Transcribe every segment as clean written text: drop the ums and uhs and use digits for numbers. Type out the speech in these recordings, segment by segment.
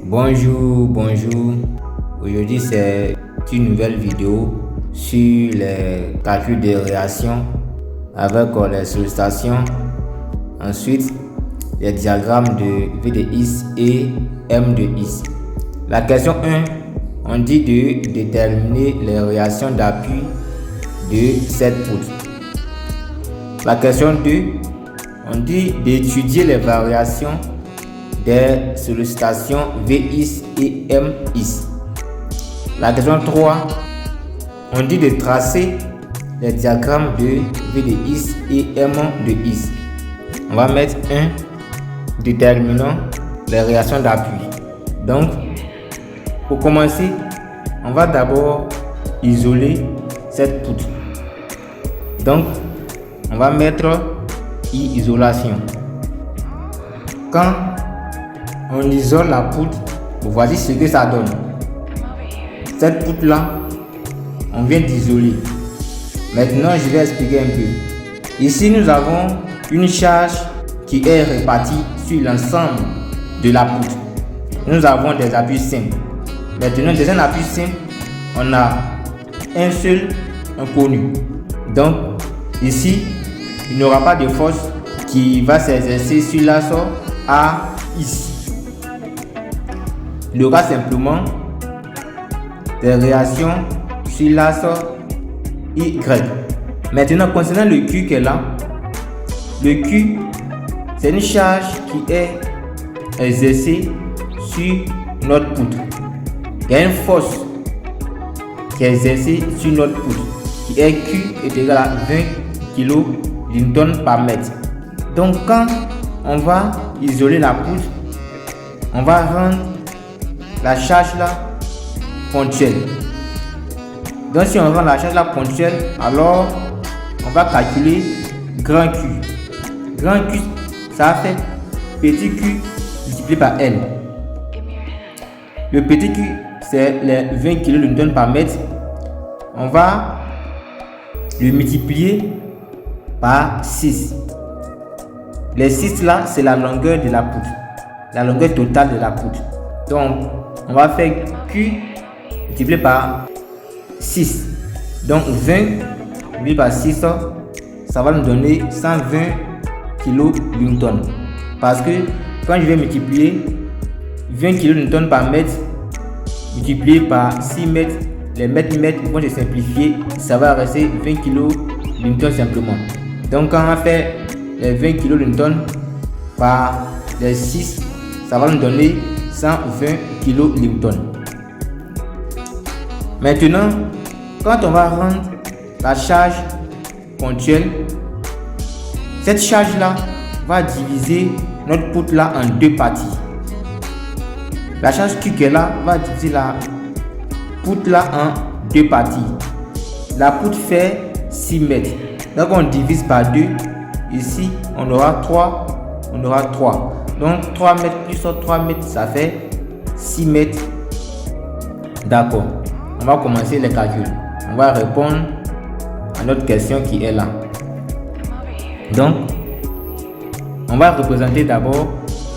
Bonjour. Aujourd'hui, c'est une nouvelle vidéo sur les calculs de réaction avec les sollicitations. Ensuite, les diagrammes de V de X et M de X. La question 1, on dit de déterminer les réactions d'appui de cette poutre. La question 2, on dit d'étudier les variations des sollicitations Vx et Mx. La question 3, on dit de tracer les diagrammes de V de X et M de X. On va mettre 1, déterminant les réactions d'appui. Donc, pour commencer, on va d'abord isoler cette poutre. Donc, on va mettre isolation. Quand on isole la poutre, voici ce que ça donne. Cette poutre là, on vient d'isoler. Maintenant, je vais expliquer un peu. Ici, nous avons une charge qui est répartie sur l'ensemble de la poutre. Nous avons des appuis simples. Maintenant, dans un appui simple, on a un seul inconnu. Donc, ici, il n'y aura pas de force qui va s'exercer sur l'axe A ici. Il y aura simplement des réactions sur l'axe Y. Maintenant, concernant le Q qui est là, le Q, c'est une charge qui est exercée sur notre poutre. Il y a une force qui est exercée sur notre poutre, qui est Q est égal à 20 kN par mètre. Donc, quand on va isoler la poutre, on va rendre la charge là ponctuelle. Donc, si on rend la charge là ponctuelle, alors on va calculer grand Q. Grand Q, ça fait petit Q multiplié par L. Le petit Q, c'est les 20 kN par mètre. On va le multiplier par 6. Les 6 là, c'est la longueur de la poutre, la longueur totale de la poutre. Donc, on va faire Q multiplié par 6. Donc, 20 multiplié par 6, ça va nous donner 120 kN. Parce que quand je vais multiplier 20 kN par mètre multiplié par 6 mètres, les mètres vont se simplifier, ça va rester 20 kN simplement. Donc, quand on va faire les 20 kN par les 6, ça va nous donner 120 kN. Maintenant, quand on va rendre la charge ponctuelle, cette charge là va diviser notre poutre là en deux parties. La charge Q qui est là va diviser la poutre là en deux parties. La poutre fait 6 mètres. Donc on divise par 2. Ici, on aura 3. Donc 3 mètres plus 3 mètres, ça fait 6 mètres. D'accord. On va commencer les calculs. On va répondre à notre question qui est là. Donc, on va représenter d'abord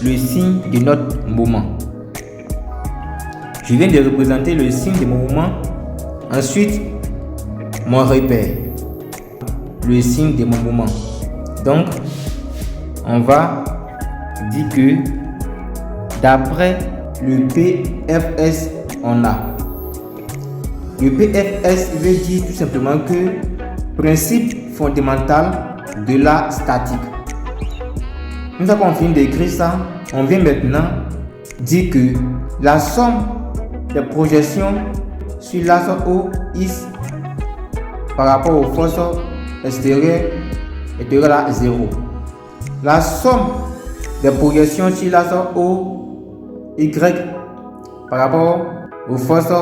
le signe de notre moment. Je viens de représenter le signe de mon moment. Ensuite, mon repère. Le signe de mon moment. Donc, on va dire que d'après le PFS, on a. Le PFS veut dire tout simplement que principe fondamental de la statique. Une fois qu'on finit d'écrire ça, on vient maintenant dire que la somme des projections sur l'axe OX par rapport aux forces extérieures est égale à 0. La somme des projections sur l'axe OY par rapport aux forces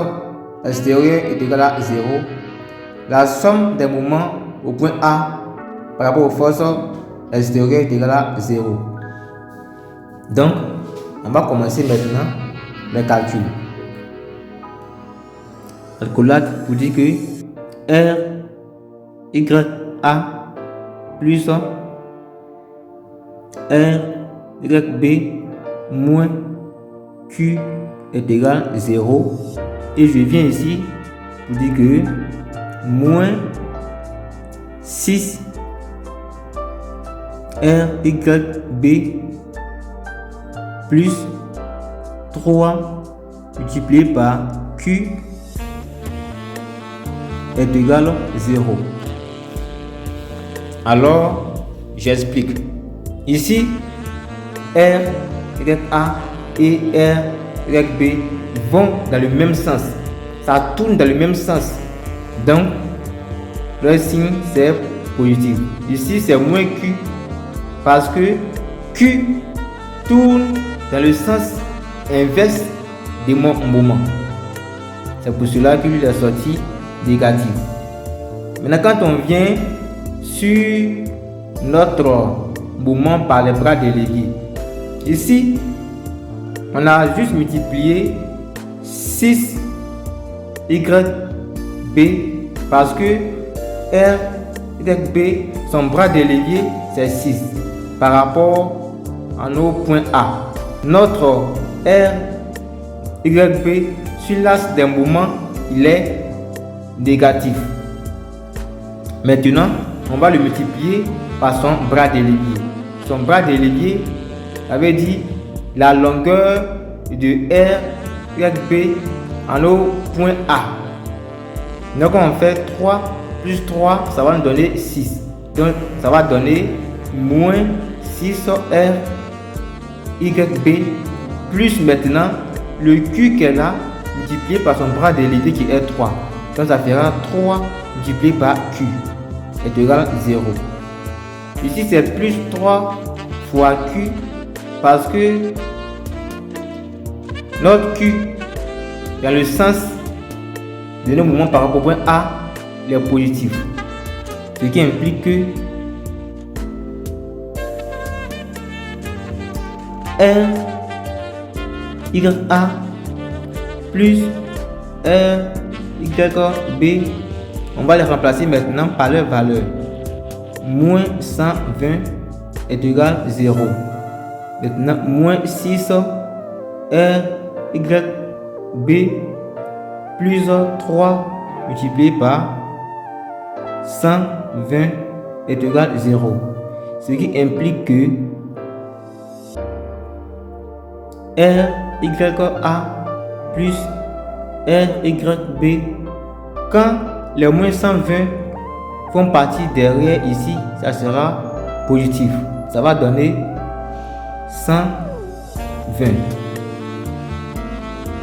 extérieures est égale à 0. La somme des moments au point A par rapport aux forces extérieures est égale à 0. Donc, on va commencer maintenant les calculs. Calculate pour dire que R, Y, A plus R, Y, B moins Q est égal à 0. Et je viens ici pour dire que moins 6 RYB plus 3 multiplié par Q est égal à 0. Alors, j'explique. Ici, RYA et RYB vont dans le même sens. Ça tourne dans le même sens. Donc, le signe c'est positif. Ici, c'est moins Q parce que Q tourne dans le sens inverse de mon moment. C'est pour cela qu'il est sorti négatif. Maintenant, quand on vient sur notre mouvement par les bras délégués, ici, on a juste multiplié 6 YB parce que RYB, son bras délégué, c'est 6 par rapport à nos points A. Notre RYB sur l'axe d'un mouvement, il est négatif. Maintenant, on va le multiplier par son bras délégué. Son bras délégué, ça veut dire la longueur de RYB en au point A. Donc on fait 3 plus 3, ça va nous donner 6. Donc ça va donner moins 6 RYB plus maintenant le Q qu'elle a multiplié par son bras délégué qui est 3. Donc ça fera 3 multiplié par Q est égal à 0. Ici c'est plus 3 fois Q parce que notre Q dans le sens de nos mouvements par rapport au point A, il est positif. Ce qui implique que RYA plus RYB, on va les remplacer maintenant par leur valeur. Moins 120 est égal à 0. Maintenant, moins 6 RYB plus 3 multiplié par 120 est égal à 0. Ce qui implique que RYA plus RYB, quand les moins 120 font partie derrière ici, ça sera positif. Ça va donner 120.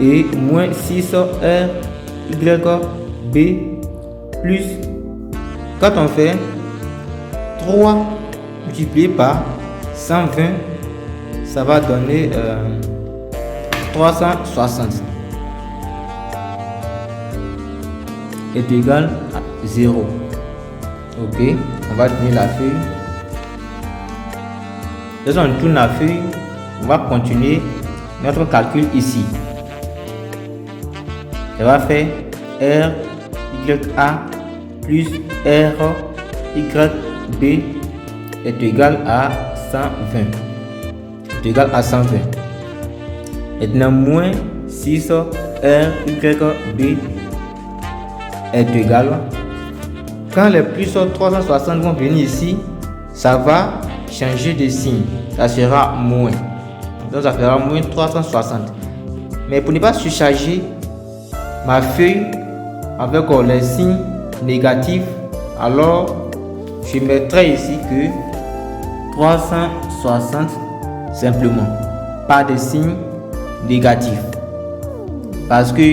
Et moins 6 RYB plus, quand on fait 3 multiplié par 120, ça va donner 360 est égal à 0. Ok, on va tenir la feuille. Quand on tourne la feuille, on va continuer notre calcul ici. On va faire RYA plus RYB est égal à 120. Est égal à 120. Maintenant, moins 6 RYB est égal. Quand les plus 360 vont venir ici, ça va changer de signe. Ça sera moins. Donc, ça fera moins 360. Mais pour ne pas surcharger ma feuille avec les signes négatifs, alors je mettrai ici que 360 simplement, pas de signe négatif, parce que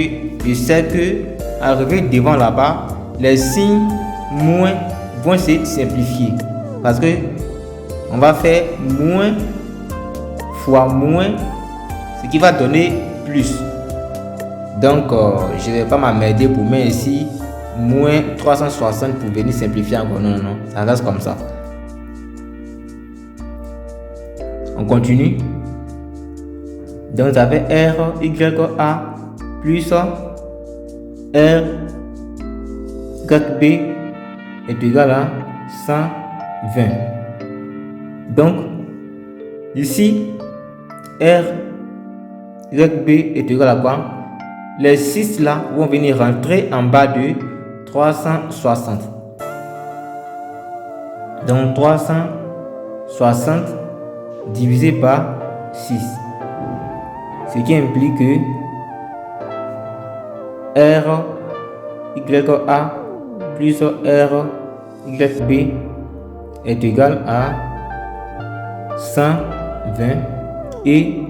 je sais que arrivé devant là-bas, les signes moins vont se simplifier, parce que on va faire moins fois moins, ce qui va donner plus. Donc je ne vais pas m'emmerder pour mettre ici moins 360 pour venir simplifier encore. Non, ça reste comme ça. On continue. Donc ça fait RYA plus RYB est égal à 120. Donc ici YB est égal à quoi? Les 6 là vont venir rentrer en bas de 360. Donc 360 divisé par 6. Ce qui implique que R YA plus R YB est égal à 120 et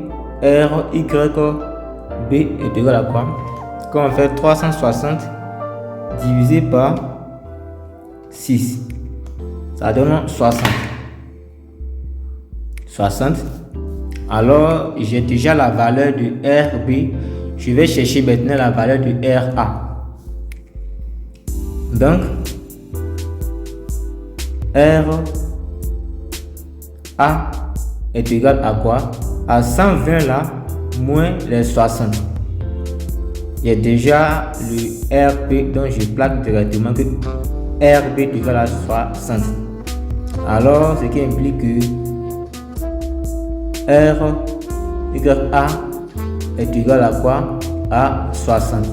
R YB est égal à quoi? Quand on fait 360 divisé par 6, ça donne 60. 60. Alors, j'ai déjà la valeur de RB. Je vais chercher maintenant la valeur de RA. Donc, RA est égal à quoi? À 120 là, moins les 60. Il y a déjà le RP, donc je plaque directement que RB est égal à 60. Alors, ce qui implique que RYA est égal à quoi? À 60.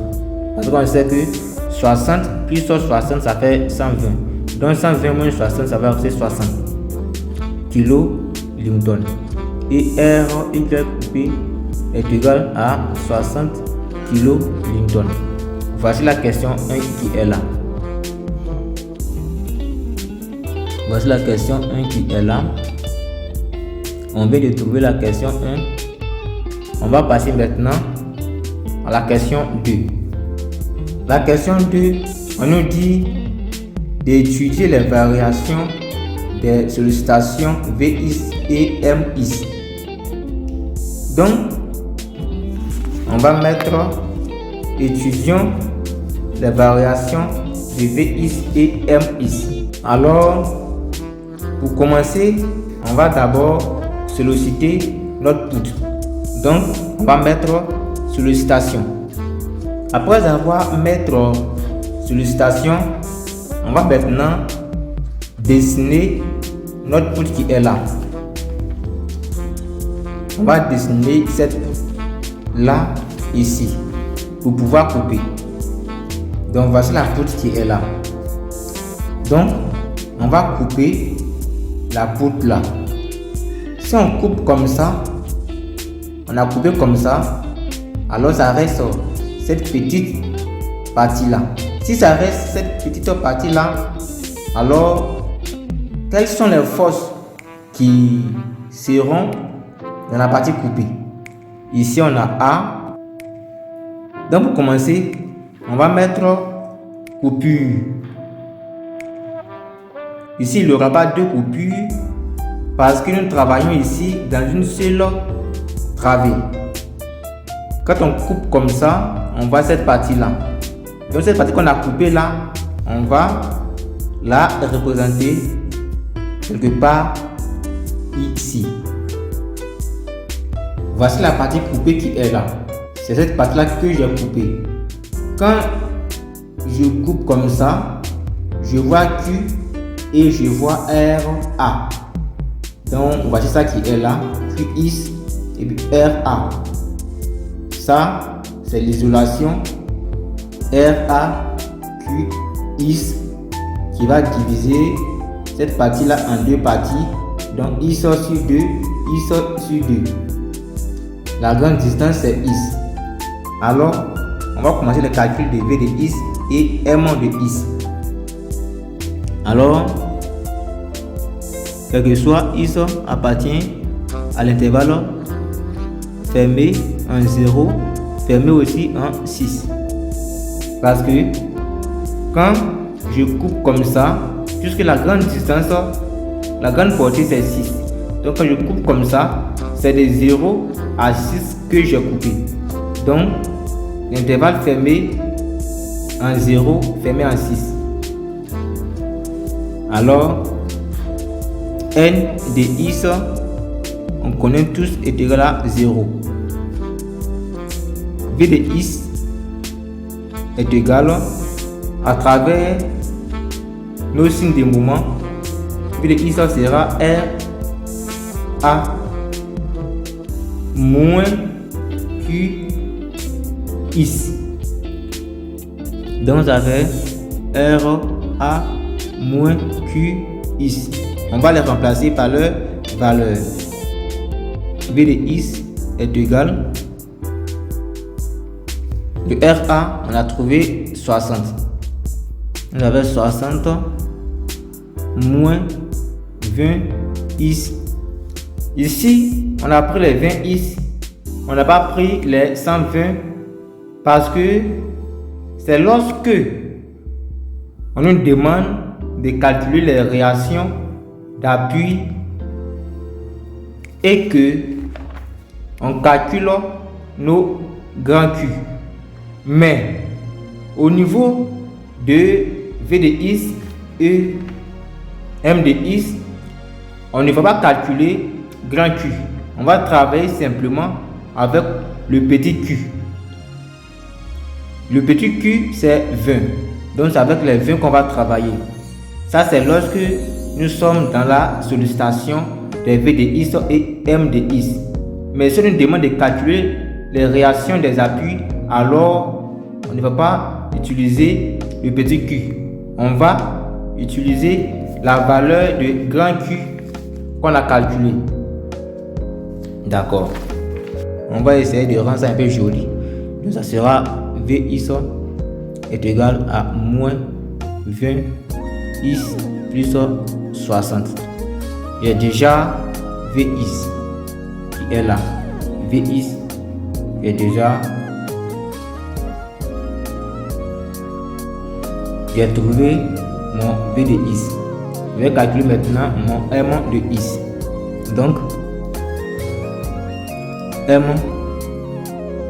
Parce qu'on sait que 60 plus 60, ça fait 120. Donc 120 moins 60, ça va faire 60 kN. Et RYB est égal à 60 kN. Voici la question 1 qui est là. Voici la question 1 qui est là. On vient de trouver la question 1. On va passer maintenant à la question 2. La question 2, on nous dit d'étudier les variations des sollicitations VIS et MIS. Donc, on va mettre étudions les variations de VIS et MIS. Alors, pour commencer, on va d'abord solliciter notre output. Donc, on va mettre sollicitation. Après avoir mettre sollicitation, on va maintenant dessiner notre output qui est là. On va dessiner cette là ici pour pouvoir couper. Donc voici la poutre qui est là. Donc on va couper la poutre là. Si on coupe comme ça, on a coupé comme ça, alors ça reste cette petite partie là. Si ça reste cette petite partie là, alors quelles sont les forces qui seront dans la partie coupée? Ici on a A. Donc pour commencer, on va mettre coupure. Ici il n'y aura pas deux coupures parce que nous travaillons ici dans une seule travée. Quand on coupe comme ça, on voit cette partie là. Donc cette partie qu'on a coupée là, on va la représenter quelque part ici. Voici la partie coupée qui est là. C'est cette partie là que j'ai coupée. Quand je coupe comme ça, je vois Q et je vois RA. Donc voici ça qui est là, QIS et puis RA. Ça c'est l'isolation RA QIS qui va diviser cette partie là en deux parties. Donc I sort sur 2, I sort sur 2. La grande distance c'est IS. Alors on va commencer le calcul de V de IS et M de IS. Alors quel que soit IS appartient à l'intervalle fermé en 0, fermé aussi en 6. Parce que quand je coupe comme ça, puisque la grande distance, la grande portée c'est 6. Donc quand je coupe comme ça, c'est de 0 à 6 que j'ai coupé. Donc l'intervalle fermé en 0, fermé en 6. Alors N de IS, on connaît tous, est égal à 0. V de IS est égal à travers nos signes de mouvement. V de IS sera R A moins Q Q, is. Donc ça fait R, A, moins Q, is. On va les remplacer par leur valeur. V de is est égal. Le RA, on a trouvé 60. On avait 60 moins 20 is. Ici, on a pris les 20 is. On n'a pas pris les 120 parce que c'est lorsque on nous demande de calculer les réactions d'appui et que on calcule nos grands Q. Mais au niveau de V de is et M de is, on ne va pas calculer grand Q. On va travailler simplement avec le petit q. Le petit q, c'est 20. Donc, c'est avec les 20 qu'on va travailler. Ça, c'est lorsque nous sommes dans la sollicitation des V de is et M de is. Mais si on nous demande de calculer les réactions des appuis, alors on ne va pas utiliser le petit q. On va utiliser la valeur de grand Q qu'on a calculé. D'accord. On va essayer de rendre ça un peu joli. Donc ça sera V is est égal à moins 20 is plus 60. Il y a déjà V is qui est là. V is est déjà. J'ai trouvé mon V de is. Je vais calculer maintenant mon M de is. Donc, M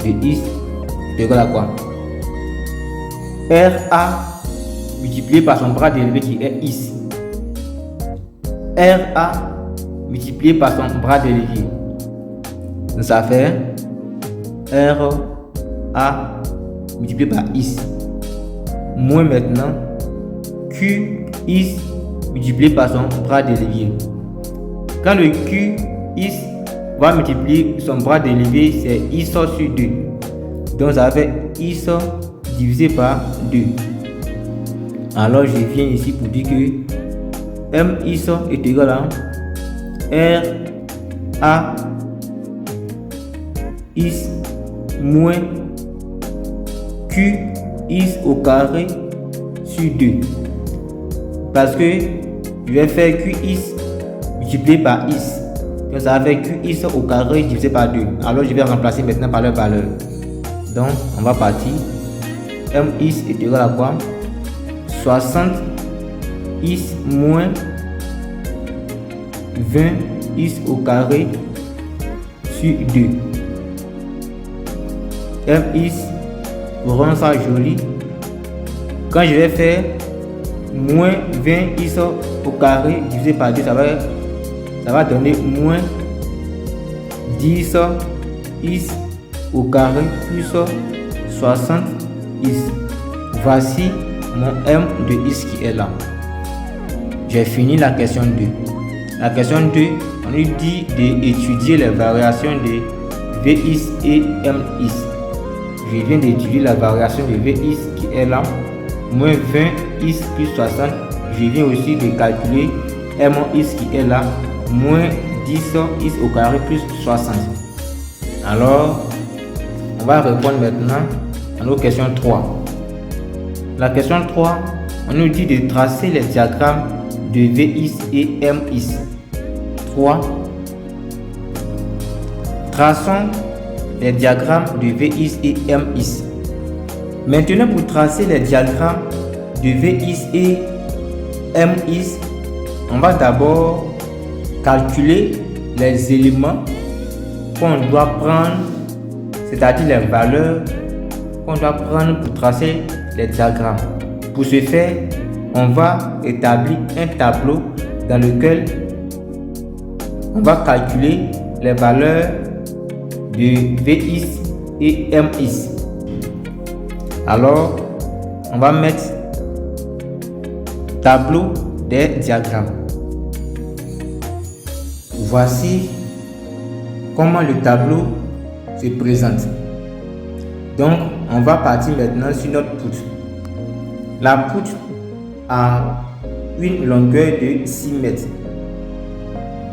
de is est égal à quoi? RA multiplié par son bras dérivé qui est is. RA multiplié par son bras dérivé. Donc ça fait RA multiplié par is. Moins maintenant Q is multiplié par son bras dérivé. Quand le Q is va multiplier son bras dérivé, c'est is sur 2. Donc ça fait is divisé par 2. Alors je viens ici pour dire que M is est égal à R A is moins Q is au carré sur 2. Parce que je vais faire Q is multiplié par is. Donc ça va faire Q is au carré divisé par 2. Alors je vais remplacer maintenant par leur valeur. Donc on va partir. M is est égal à quoi? 60 is moins 20 is au carré sur 2. M is, pour rendre ça joli, quand je vais faire moins 20 is au carré divisé par 2, ça va donner moins 10 is au carré plus 60 is. Voici mon M de is qui est là. J'ai fini la question 2. La question 2, on nous dit d'étudier les variations de V is et M is. Je viens d'étudier la variation de V is qui est là. Moins 20 is plus 60. Je viens aussi de calculer M is qui est là. Moins 10 is au carré plus 60. Alors, on va répondre maintenant à nos questions 3. La question 3, on nous dit de tracer les diagrammes de V is et M is. 3. Traçons les diagrammes de V is et M is. Maintenant, pour tracer les diagrammes de V is et M is, on va d'abord calculer les éléments qu'on doit prendre, c'est-à-dire les valeurs qu'on doit prendre pour tracer les diagrammes. Pour ce faire, on va établir un tableau dans lequel on va calculer les valeurs de V is et M is. Alors, on va mettre tableau des diagrammes. Voici comment le tableau se présente. Donc, on va partir maintenant sur notre poutre. La poutre a une longueur de 6 mètres.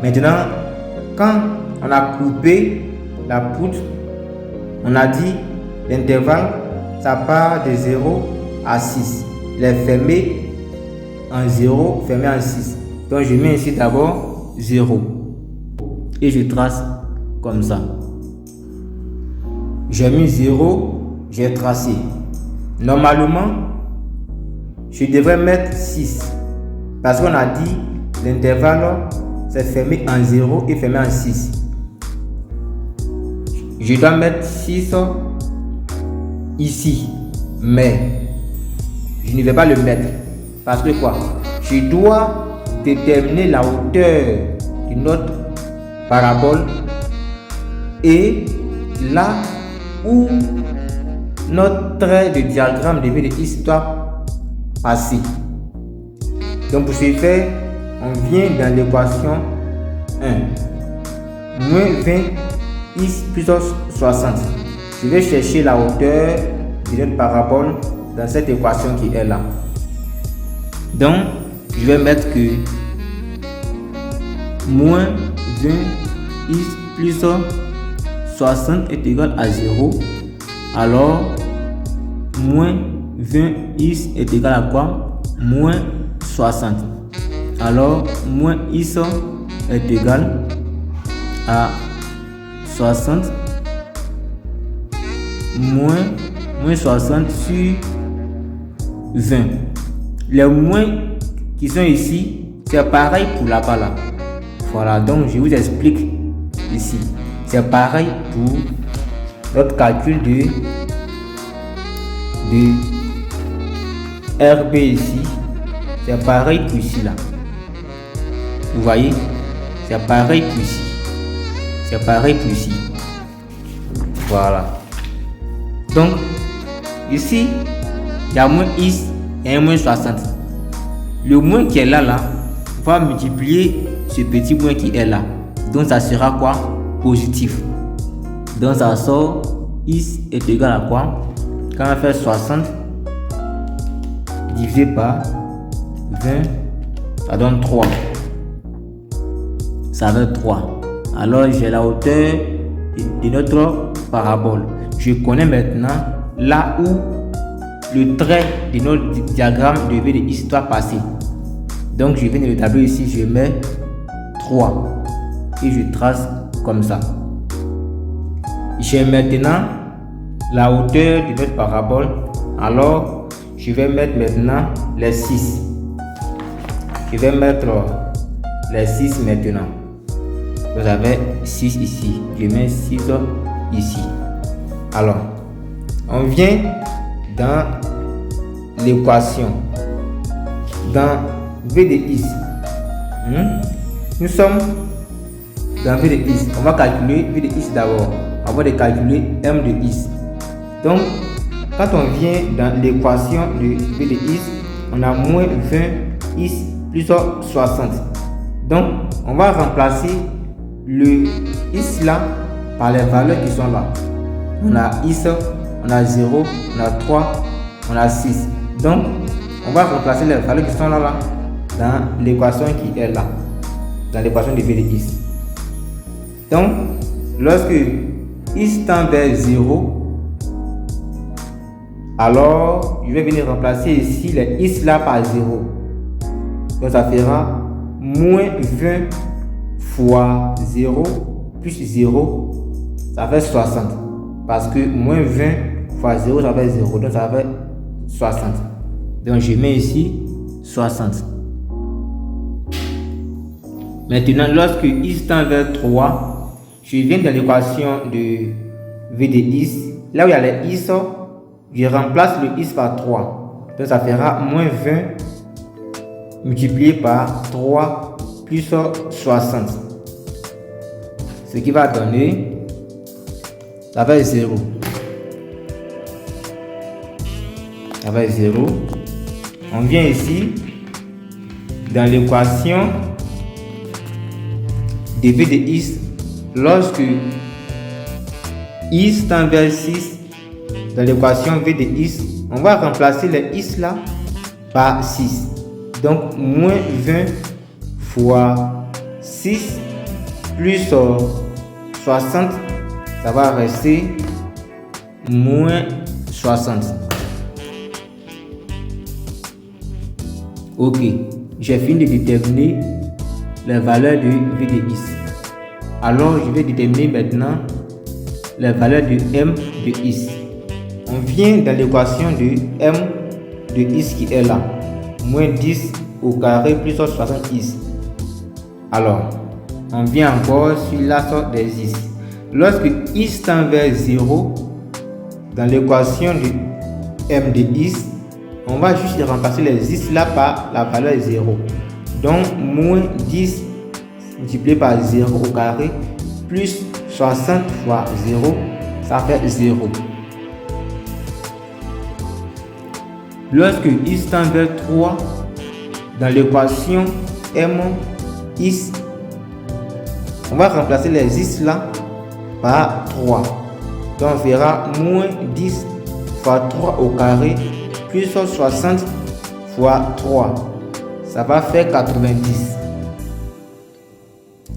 Maintenant, quand on a coupé la poutre, on a dit l'intervalle, ça part de 0 à 6. Il est fermé en 0, fermé en 6. Donc, je mets ici d'abord 0. Et je trace comme ça. J'ai mis 0, j'ai tracé. Normalement, je devrais mettre 6. Parce qu'on a dit l'intervalle, c'est fermé en 0 et fermé en 6. Je dois mettre 6 ici. Mais je ne vais pas le mettre. Parce que quoi? Je dois déterminer la hauteur de notre parabole et là où notre trait de diagramme de V de X doit passer. Donc pour ce faire, on vient dans l'équation 1. Moins 20 X plus 60. Je vais chercher la hauteur de notre parabole dans cette équation qui est là. Donc, je vais mettre que moins 20 X plus 60 est égal à 0. Alors, moins 20 X est égal à quoi? Moins 60. Alors, moins X est égal à 60 moins 60 sur 20. Les moins qui sont ici, c'est pareil pour là-bas là. Voilà, donc je vous explique ici. C'est pareil pour notre calcul de RB ici. C'est pareil pour ici là. Vous voyez? C'est pareil pour ici. C'est pareil pour ici. Voilà. Donc, ici, il y a moins X et un moins 60. Le moins qui est là, va multiplier ce petit moins qui est là. Donc, ça sera quoi? Positif. Donc, ça sort X est égal à quoi? Quand on fait 60 divisé par 20, ça donne 3. Ça donne 3. Alors, j'ai la hauteur de notre parabole. Je connais maintenant là où le trait de notre diagramme de V de X doit passer. Donc, je viens de le tableau ici, je mets 3 et je trace comme ça. J'ai maintenant la hauteur de notre parabole. Alors, je vais mettre maintenant les 6. Je vais mettre les 6 maintenant. Vous avez 6 ici. Je mets 6 ici. Alors, on vient dans l'équation. Dans V de X. Nous sommes dans V de X. On va calculer V de X d'abord. On va calculer M de X. Donc, quand on vient dans l'équation de V de X, on a moins 20 X plus 60. Donc, on va remplacer le X là par les valeurs qui sont là. On a X, on a 0, on a 3, on a 6. Donc, on va remplacer les valeurs qui sont là dans l'équation qui est là. Dans l'équation de V de X. Donc, lorsque X tend vers 0, alors je vais venir remplacer ici les X là par 0. Donc, ça fera moins 20 fois 0 plus 0, ça fait 60. Parce que moins 20 fois 0, ça fait 0. Donc, ça fait 60. Donc, je mets ici 60. Maintenant, lorsque X tend vers 3, je viens de l'équation de V de X. Là où il y a les X, je remplace le X par 3. Donc, ça fera moins 20 multiplié par 3 plus 60. Ce qui va donner, ça va être 0. Ça va être 0. On vient ici, dans l'équation de V de X, lorsque X tend vers 6, dans l'équation V de x, on va remplacer les x là par 6. Donc, moins 20 fois 6 plus 60, ça va rester moins 60. Ok, j'ai fini de déterminer les valeurs de V de x. Alors, je vais déterminer maintenant les valeurs de m de x. On vient dans l'équation de m de x qui est là. Moins 10 au carré plus 60x. Alors, on vient encore sur la sorte des x. Lorsque x tend vers 0, dans l'équation de m de x, on va juste remplacer les x là par la valeur 0. Donc, moins 10 multiplié par 0 au carré plus 60 fois 0, ça fait 0. Lorsque x tend vers 3, dans l'équation m x, on va remplacer les x là par 3. Donc on verra moins 10 fois 3 au carré plus 60 fois 3. Ça va faire 90.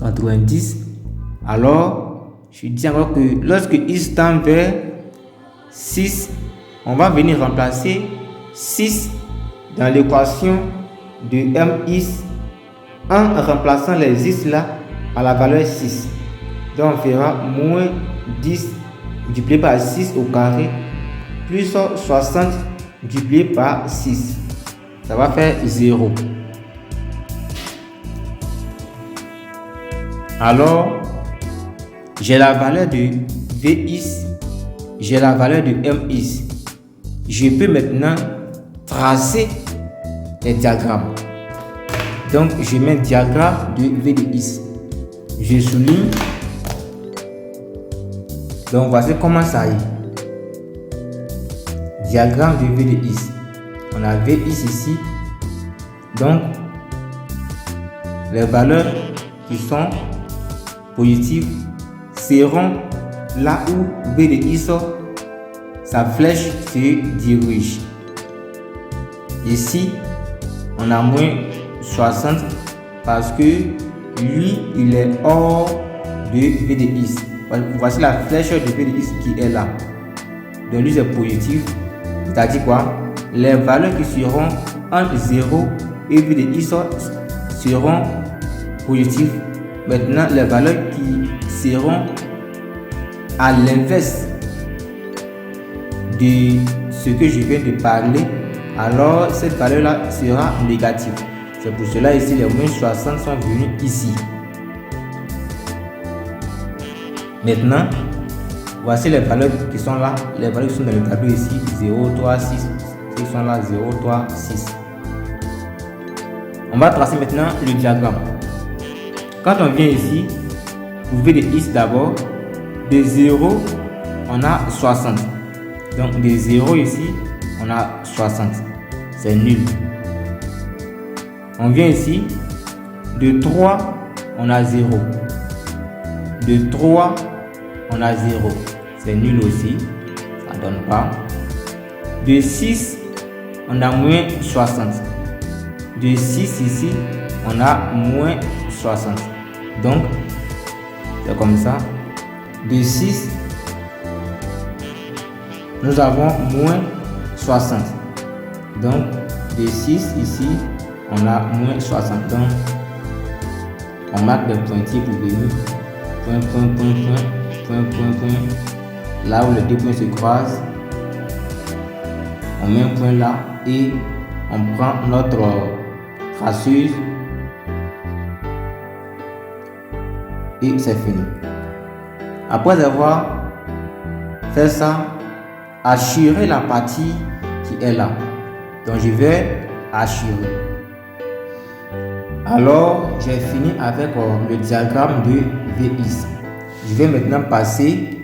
90. Alors, je dis encore que lorsque x tend vers 6, on va venir remplacer 6 dans l'équation de mx en remplaçant les x là par la valeur 6. Donc on fera moins 10 multiplié par 6 au carré plus 60 multiplié par 6. Ça va faire 0. Alors, j'ai la valeur de Vx, j'ai la valeur de Mx. Je peux maintenant tracer les diagrammes. Donc, je mets un diagramme de V de x. Je souligne. Donc, voici comment ça est. Diagramme de V de x. On a Vx ici. Donc, les valeurs qui sont positives seront là où V de x, sa flèche se dirige. Ici, on a moins 60 parce que lui, il est hors de V de x. Voici la flèche de V de x qui est là. Donc lui, c'est positif. C'est-à-dire quoi? Les valeurs qui seront entre 0 et V de x seront positives. Maintenant, les valeurs qui seront à l'inverse de ce que je viens de parler, alors cette valeur-là sera négative. C'est pour cela ici, les moins 60 sont venus ici. Maintenant, voici les valeurs qui sont là. Les valeurs qui sont dans le tableau ici, 0, 3, 6. Qui sont là, 0, 3, 6. On va tracer maintenant le diagramme. Quand on vient ici, pour V de x d'abord, de 0, on a 60. Donc de 0 ici, on a 60. C'est nul. On vient ici, de 3, on a 0. De 3, on a 0. C'est nul aussi. Ça ne donne pas. De 6, on a moins 60. De 6 ici, on a moins 60. Donc, c'est comme ça. De 6, nous avons moins 60. Donc, de 6 ici, on a moins 60. Donc, on marque des pointillés pour venir. Point, point, point, point, point, point, point. Là où les deux points se croisent, on met un point là et on prend notre traceuse et c'est fini. Après avoir fait ça, assurer la partie qui est là. Donc je vais assurer. Alors j'ai fini avec le diagramme de Vx. Je vais maintenant passer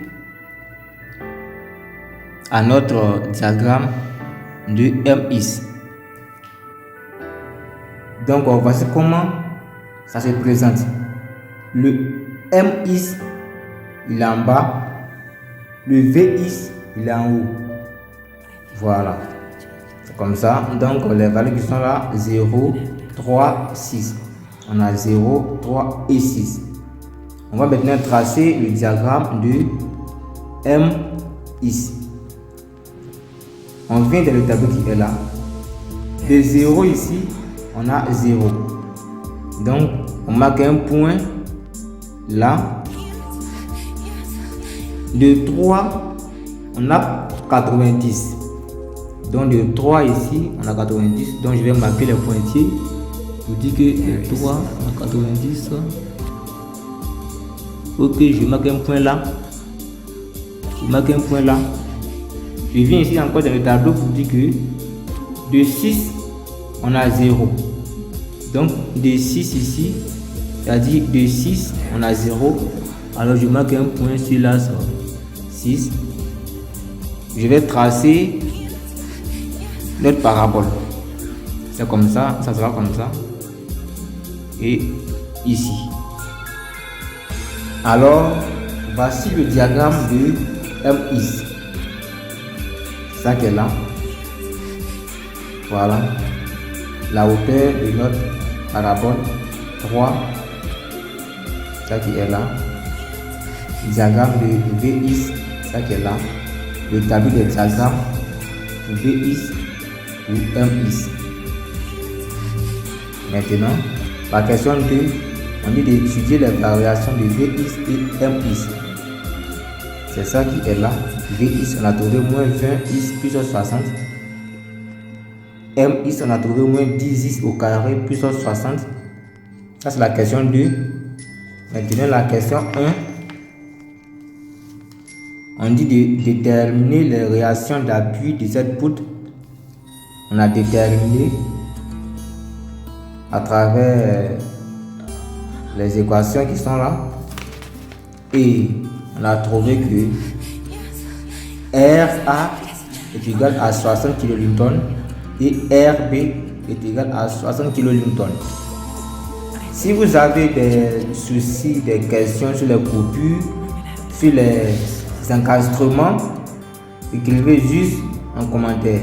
à notre diagramme de Mx. Donc voici comment ça se présente. Le Mx il est en bas, le Vx il est en haut. Voilà. C'est comme ça. Donc les valeurs qui sont là, 0, 3, 6. On a 0, 3 et 6. On va maintenant tracer le diagramme de M ici. On vient dans le tableau qui est là. De 0 ici, on a 0. Donc, on marque un point là. De 3, on a 90. Donc, de 3 ici, on a 90. Donc, je vais marquer les pointillés pour dire que de 3 à 90. Ok, je marque un point là. Je marque un point là. Je viens ici encore dans le tableau pour dire que de 6, on a 0. Donc, de 6 ici, c'est-à-dire de 6, on a 0. Alors, je marque un point sur là, 6. Je vais tracer notre parabole. C'est comme ça, ça sera comme ça. Et ici. Alors, voici le diagramme de M ici. Ça qui est là. Voilà. La hauteur de notre parabole 3. Ça qui est là. Diagramme de VX. Ça qui est là. Le tableau des diagrammes pour VX ou MX. Maintenant, la question 2, on dit d'étudier les variations de VX et MX. C'est ça qui est là. VX, on a trouvé moins 20x plus 60. MX, on a trouvé moins 10x au carré plus 60. Ça, c'est la question 2. Maintenant, la question 1. On dit de déterminer les réactions d'appui de cette poutre. On a déterminé à travers les équations qui sont là. Et on a trouvé que RA est égal à 60 kN et RB est égal à 60 kN. Si vous avez des soucis, des questions sur les coupures, sur les encastrements, écrivez juste en commentaire.